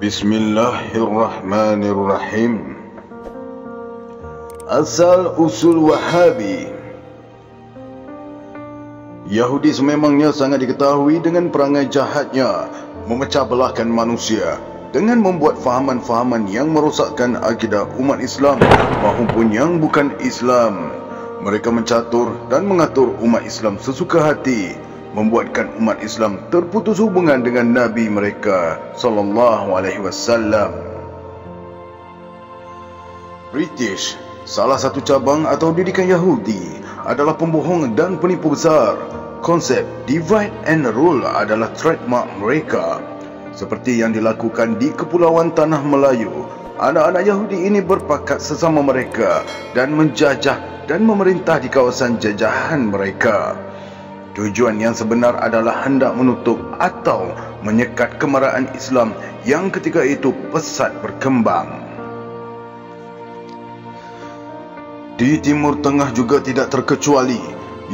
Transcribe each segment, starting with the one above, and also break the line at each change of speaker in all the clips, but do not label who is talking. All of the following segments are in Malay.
Bismillahirrahmanirrahim. Asal-usul Wahabi. Yahudi sememangnya sangat diketahui dengan perangai jahatnya memecah belahkan manusia dengan membuat fahaman-fahaman yang merosakkan akidah umat Islam maupun yang bukan Islam. Mereka mencatur dan mengatur umat Islam sesuka hati, membuatkan umat Islam terputus hubungan dengan Nabi mereka sallallahu alaihi wasallam. British, salah satu cabang atau didikan Yahudi, adalah pembohong dan penipu besar. Konsep divide and rule adalah trademark mereka. Seperti yang dilakukan di Kepulauan Tanah Melayu, anak-anak Yahudi ini berpakat sesama mereka dan menjajah dan memerintah di kawasan jajahan mereka. Tujuan yang sebenar adalah hendak menutup atau menyekat kemarahan Islam yang ketika itu pesat berkembang. Di Timur Tengah juga tidak terkecuali,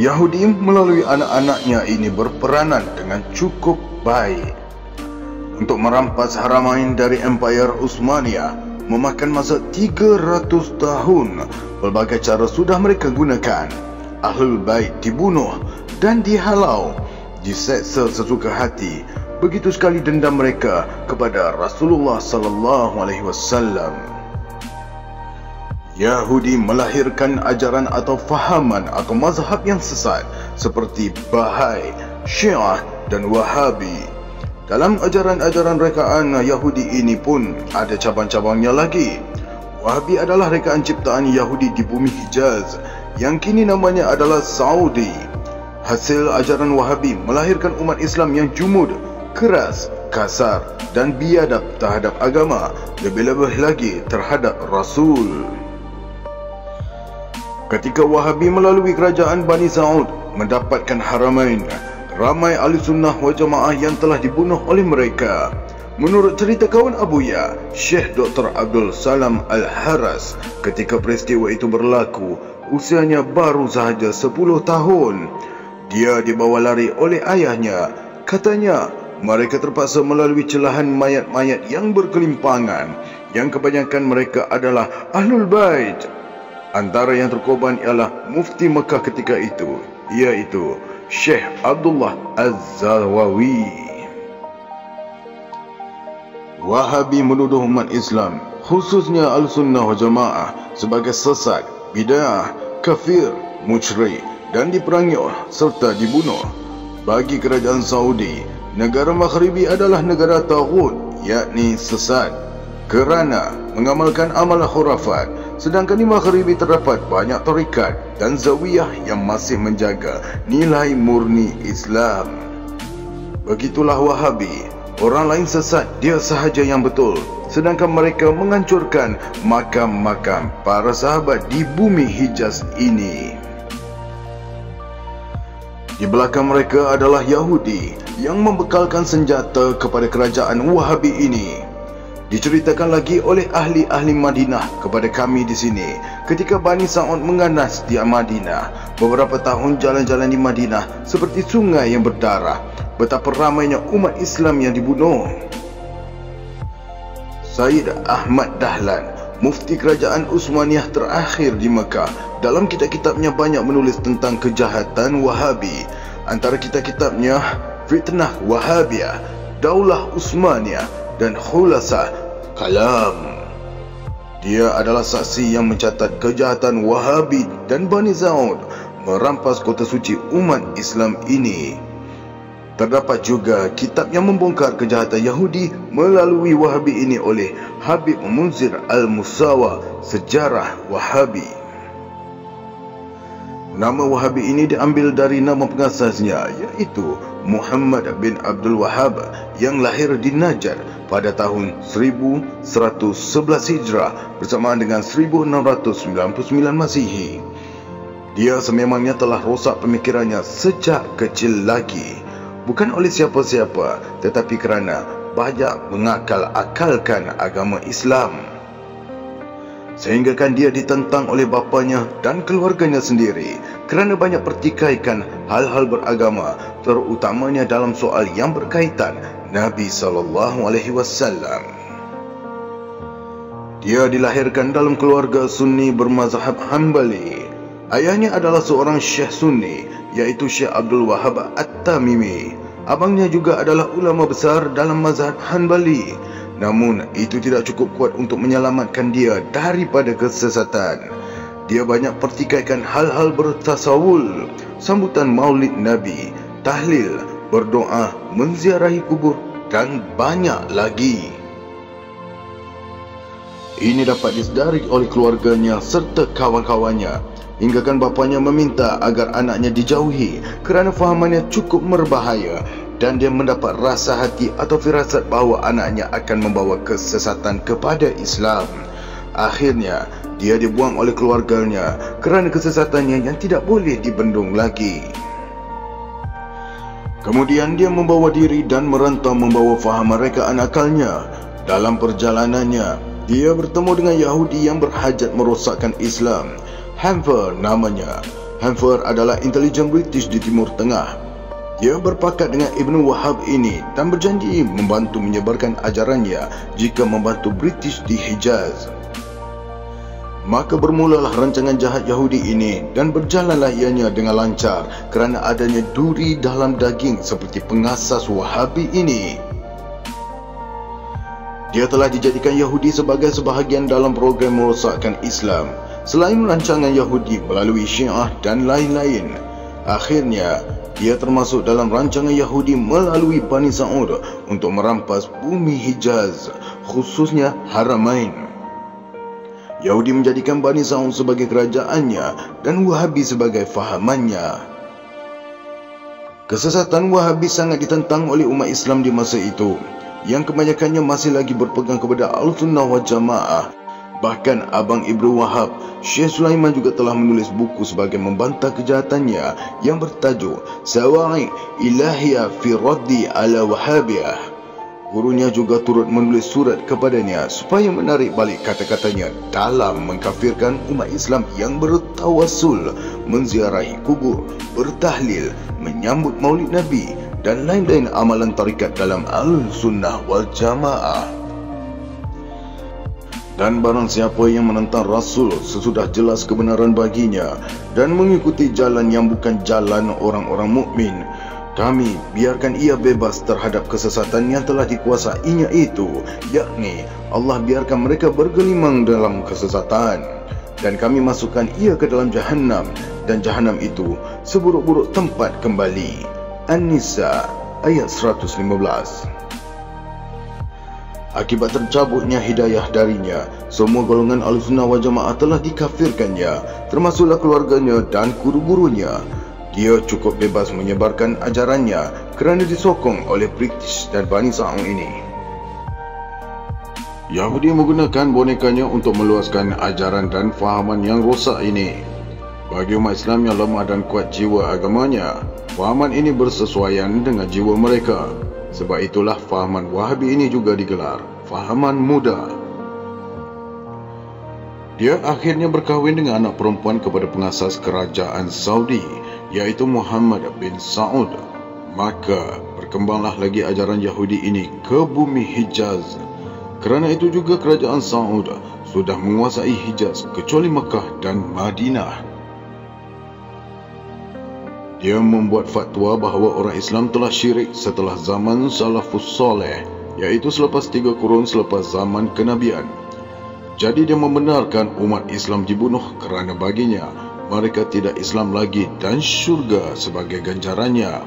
Yahudi melalui anak-anaknya ini berperanan dengan cukup baik. Untuk merampas Haramain dari Empire Utsmaniyah memakan masa 300 tahun. Pelbagai cara sudah mereka gunakan. Ahlul Bait dibunuh dan dihalau, diseksa sesuka hati. Begitu sekali dendam mereka kepada Rasulullah sallallahu alaihi wasallam. Yahudi melahirkan ajaran atau fahaman atau mazhab yang sesat seperti Bahai, Syiah dan Wahabi. Dalam ajaran-ajaran rekaan Yahudi ini pun ada cabang-cabangnya lagi. Wahabi adalah rekaan ciptaan Yahudi di bumi Hijaz yang kini namanya adalah Saudi. Hasil ajaran Wahabi melahirkan umat Islam yang jumud, keras, kasar dan biadab terhadap agama, lebih-lebih lagi terhadap Rasul. Ketika Wahabi melalui kerajaan Bani Saud mendapatkan Haramain, ramai ahli sunnah wal jamaah yang telah dibunuh oleh mereka. Menurut cerita kawan Abuya, Syekh Dr. Abdul Salam Al-Haras, ketika peristiwa itu berlaku, usianya baru sahaja 10 tahun. Dia dibawa lari oleh ayahnya. Katanya, mereka terpaksa melalui celahan mayat-mayat yang berkelimpangan, yang kebanyakan mereka adalah Ahlul Bait. Antara yang terkorban ialah Mufti Mekah ketika itu, iaitu Syekh Abdullah Az-Zawawi. Wahabi menuduh umat Islam, khususnya Al-Sunnah wal Jamaah, sebagai sesat, bid'ah, kafir, musyrik dan diperangi serta dibunuh. Bagi kerajaan Saudi, negara Maghribi adalah negara taghut, yakni sesat, kerana mengamalkan amal khurafat. Sedangkan di Maghribi terdapat banyak tarikat dan zawiyah yang masih menjaga nilai murni Islam. Begitulah Wahabi. Orang lain sesat, dia sahaja yang betul. Sedangkan mereka menghancurkan makam-makam para sahabat di bumi Hijaz ini. Di belakang mereka adalah Yahudi yang membekalkan senjata kepada kerajaan Wahabi ini. Diceritakan lagi oleh ahli-ahli Madinah kepada kami di sini, ketika Bani Saud menganas di Madinah, beberapa tahun jalan-jalan di Madinah seperti sungai yang berdarah. Betapa ramainya umat Islam yang dibunuh. Sayyid Ahmad Dahlan, mufti kerajaan Utsmaniyah terakhir di Mekah, dalam kitab-kitabnya banyak menulis tentang kejahatan Wahabi. Antara kitab-kitabnya Fitnah Wahabiyah, Daulah Utsmaniyah dan Khulasa Kalam. Dia adalah saksi yang mencatat kejahatan Wahabi dan Bani Saud merampas kota suci umat Islam ini. Terdapat juga kitab yang membongkar kejahatan Yahudi melalui Wahabi ini oleh Habib Munzir Al-Musawa, Sejarah Wahabi. Nama Wahabi ini diambil dari nama pengasasnya, iaitu Muhammad bin Abdul Wahhab, yang lahir di Najd pada tahun 1111 Hijrah bersamaan dengan 1699 Masihi. Dia sememangnya telah rosak pemikirannya sejak kecil lagi, bukan oleh siapa-siapa, tetapi kerana banyak mengakal-akalkan agama Islam. Sehinggakan dia ditentang oleh bapanya dan keluarganya sendiri kerana banyak pertikaikan hal-hal beragama, terutamanya dalam soal yang berkaitan Nabi SAW. Dia dilahirkan dalam keluarga Sunni bermazhab Hanbali. Ayahnya adalah seorang Syekh Sunni, iaitu Syekh Abdul Wahab At-Tamimi. Abangnya juga adalah ulama besar dalam mazhab Hanbali. Namun, itu tidak cukup kuat untuk menyelamatkan dia daripada kesesatan. Dia banyak pertikaikan hal-hal bertasawul, sambutan maulid Nabi, tahlil, berdoa, menziarahi kubur dan banyak lagi. Ini dapat disedari oleh keluarganya serta kawan-kawannya, hinggakan bapanya meminta agar anaknya dijauhi kerana fahamannya cukup berbahaya dan dia mendapat rasa hati atau firasat bahawa anaknya akan membawa kesesatan kepada Islam. Akhirnya, dia dibuang oleh keluarganya kerana kesesatannya yang tidak boleh dibendung lagi. Kemudian dia membawa diri dan merantau membawa fahaman rekaan akalnya. Dalam perjalanannya, dia bertemu dengan Yahudi yang berhajat merosakkan Islam. Hanfer namanya. Hanfer adalah intelijen British di Timur Tengah. Dia berpakat dengan Ibn Wahab ini dan berjanji membantu menyebarkan ajarannya jika membantu British di Hijaz. Maka bermulalah rancangan jahat Yahudi ini dan berjalanlah ianya dengan lancar kerana adanya duri dalam daging seperti pengasas Wahabi ini. Dia telah dijadikan Yahudi sebagai sebahagian dalam program merosakkan Islam, selain rancangan Yahudi melalui Syiah dan lain-lain. Akhirnya, dia termasuk dalam rancangan Yahudi melalui Bani Sa'ud untuk merampas bumi Hijaz, khususnya Haramain. Yahudi menjadikan Bani Sa'ud sebagai kerajaannya dan Wahabi sebagai fahamannya. Kesesatan Wahabi sangat ditentang oleh umat Islam di masa itu, yang kebanyakannya masih lagi berpegang kepada Al-Sunnah wal Jamaah. Bahkan abang Ibnu Wahab, Syekh Sulaiman juga telah menulis buku sebagai membantah kejahatannya yang bertajuk Sawa'i Ilahiyah fi Raddi ala Wahabiyah. Gurunya juga turut menulis surat kepadanya supaya menarik balik kata-katanya dalam mengkafirkan umat Islam yang bertawassul, menziarahi kubur, bertahlil, menyambut maulid Nabi dan lain-lain amalan tarikat dalam Al-Sunnah wal Jamaah. Dan barang siapa yang menentang Rasul sesudah jelas kebenaran baginya dan mengikuti jalan yang bukan jalan orang-orang mukmin, kami biarkan ia bebas terhadap kesesatan yang telah dikuasainya itu, yakni Allah biarkan mereka bergelimang dalam kesesatan, dan kami masukkan ia ke dalam Jahannam, dan Jahannam itu seburuk-buruk tempat kembali. An-Nisa ayat 115. Akibat tercabutnya hidayah darinya, semua golongan Al-Sunnah wal Jamaah telah dikafirkannya, termasuklah keluarganya dan guru-gurunya. Dia cukup bebas menyebarkan ajarannya kerana disokong oleh British dan Bani Sa'ud ini. Yahudi menggunakan bonekanya untuk meluaskan ajaran dan fahaman yang rosak ini. Bagi umat Islam yang lemah dan kuat jiwa agamanya, fahaman ini bersesuaian dengan jiwa mereka. Sebab itulah fahaman Wahabi ini juga digelar fahaman muda. Dia akhirnya berkahwin dengan anak perempuan kepada pengasas kerajaan Saudi, iaitu Muhammad bin Saud. Maka berkembanglah lagi ajaran Yahudi ini ke bumi Hijaz. Kerana itu juga kerajaan Saud sudah menguasai Hijaz kecuali Mekah dan Madinah. Dia membuat fatwa bahawa orang Islam telah syirik setelah zaman Salafus Soleh, iaitu selepas 3 kurun selepas zaman kenabian. Jadi dia membenarkan umat Islam dibunuh kerana baginya mereka tidak Islam lagi dan syurga sebagai ganjarannya.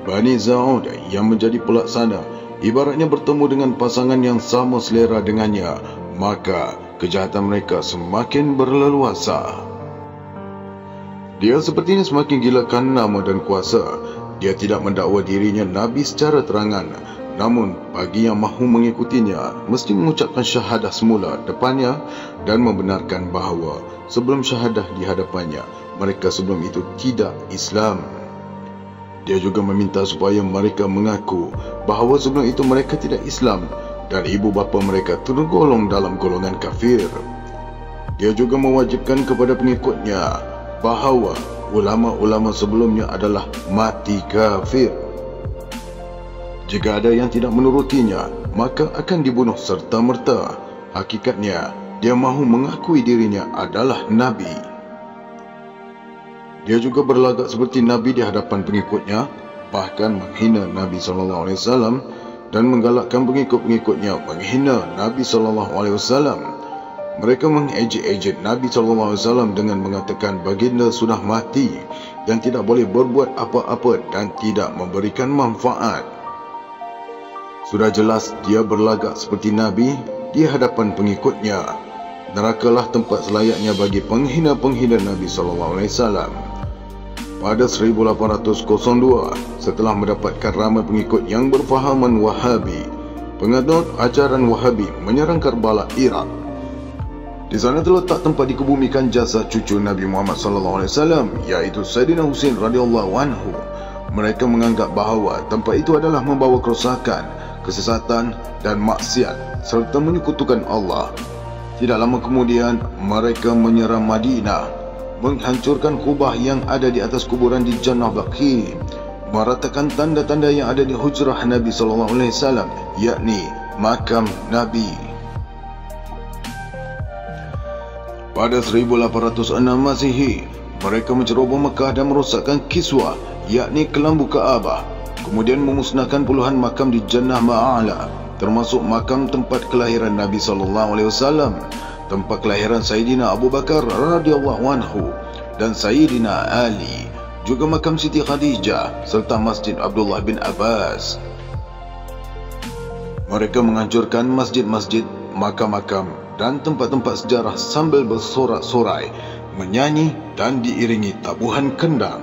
Bani Sa'ud yang menjadi pelaksana ibaratnya bertemu dengan pasangan yang sama selera dengannya, maka kejahatan mereka semakin berleluasa. Dia sepertinya semakin gilakan nama dan kuasa. Dia tidak mendakwa dirinya Nabi secara terangan, namun bagi yang mahu mengikutinya mesti mengucapkan syahadah semula depannya dan membenarkan bahawa sebelum syahadah di hadapannya mereka sebelum itu tidak Islam. Dia juga meminta supaya mereka mengaku bahawa sebelum itu mereka tidak Islam dan ibu bapa mereka tergolong dalam golongan kafir. Dia juga mewajibkan kepada pengikutnya bahawa ulama-ulama sebelumnya adalah mati kafir. Jika ada yang tidak menurutinya, maka akan dibunuh serta-merta. Hakikatnya, dia mahu mengakui dirinya adalah Nabi. Dia juga berlagak seperti Nabi di hadapan pengikutnya, bahkan menghina Nabi SAW dan menggalakkan pengikut-pengikutnya menghina Nabi SAW. Mereka mengejek-ejek Nabi SAW dengan mengatakan baginda sudah mati dan tidak boleh berbuat apa-apa dan tidak memberikan manfaat. Sudah jelas dia berlagak seperti Nabi di hadapan pengikutnya. Nerakalah tempat selayaknya bagi penghina-penghina Nabi SAW. Pada 1802, setelah mendapatkan ramai pengikut yang berfahaman Wahabi, penganut ajaran Wahabi menyerang Karbala, Iraq. Di sana terletak tempat dikebumikan jasad cucu Nabi Muhammad SAW, iaitu Sayyidina Husain radhiyallahu anhu. Mereka menganggap bahawa tempat itu adalah membawa kerosakan, kesesatan dan maksiat serta menyekutukan Allah. Tidak lama kemudian, mereka menyerang Madinah, menghancurkan kubah yang ada di atas kuburan di Jannah Baqi, meratakan tanda-tanda yang ada di hujrah Nabi SAW, yakni makam Nabi. Pada 1806 Masihi, mereka menceroboh Mekah dan merosakkan Kiswah, yakni kelambu Kaabah. Kemudian memusnahkan puluhan makam di Jannah Ma'ala, termasuk makam tempat kelahiran Nabi SAW, tempat kelahiran Sayyidina Abu Bakar radhiyallahu anhu dan Sayyidina Ali, juga makam Siti Khadijah serta Masjid Abdullah bin Abbas. Mereka menghancurkan masjid-masjid, makam-makam dan tempat-tempat sejarah sambil bersorak-sorai, menyanyi dan diiringi tabuhan kendang.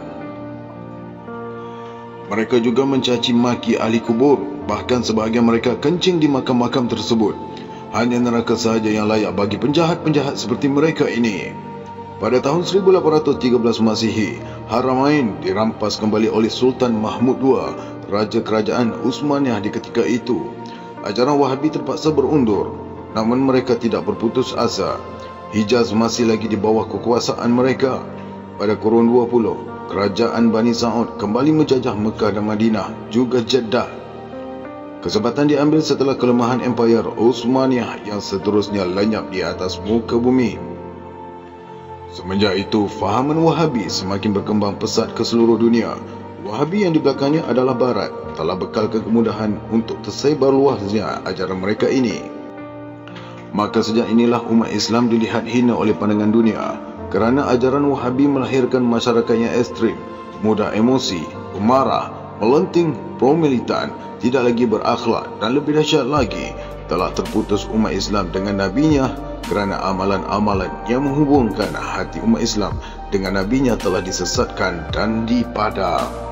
Mereka juga mencaci maki ahli kubur, bahkan sebahagian mereka kencing di makam-makam tersebut. Hanya neraka sahaja yang layak bagi penjahat-penjahat seperti mereka ini. Pada tahun 1813 Masihi, Haramain dirampas kembali oleh Sultan Mahmud II, Raja Kerajaan Utsmaniyah di ketika itu. Ajaran Wahabi terpaksa berundur, namun mereka tidak berputus asa. Hijaz masih lagi di bawah kekuasaan mereka. Pada kurun 20, Kerajaan Bani Sa'ud kembali menjajah Mekah dan Madinah, juga Jeddah. Kesempatan diambil setelah kelemahan Empayar Utsmaniyah yang seterusnya lenyap di atas muka bumi. Semenjak itu, fahaman Wahabi semakin berkembang pesat ke seluruh dunia. Wahabi yang di belakangnya adalah Barat telah bekalkan kemudahan untuk tersebar luasnya ajaran mereka ini. Maka sejak inilah umat Islam dilihat hina oleh pandangan dunia, kerana ajaran Wahabi melahirkan masyarakat yang ekstrim, mudah emosi, pemarah, melenting, pro-militan, tidak lagi berakhlak dan lebih dahsyat lagi, telah terputus umat Islam dengan nabinya kerana amalan-amalan yang menghubungkan hati umat Islam dengan nabinya telah disesatkan dan dipadam.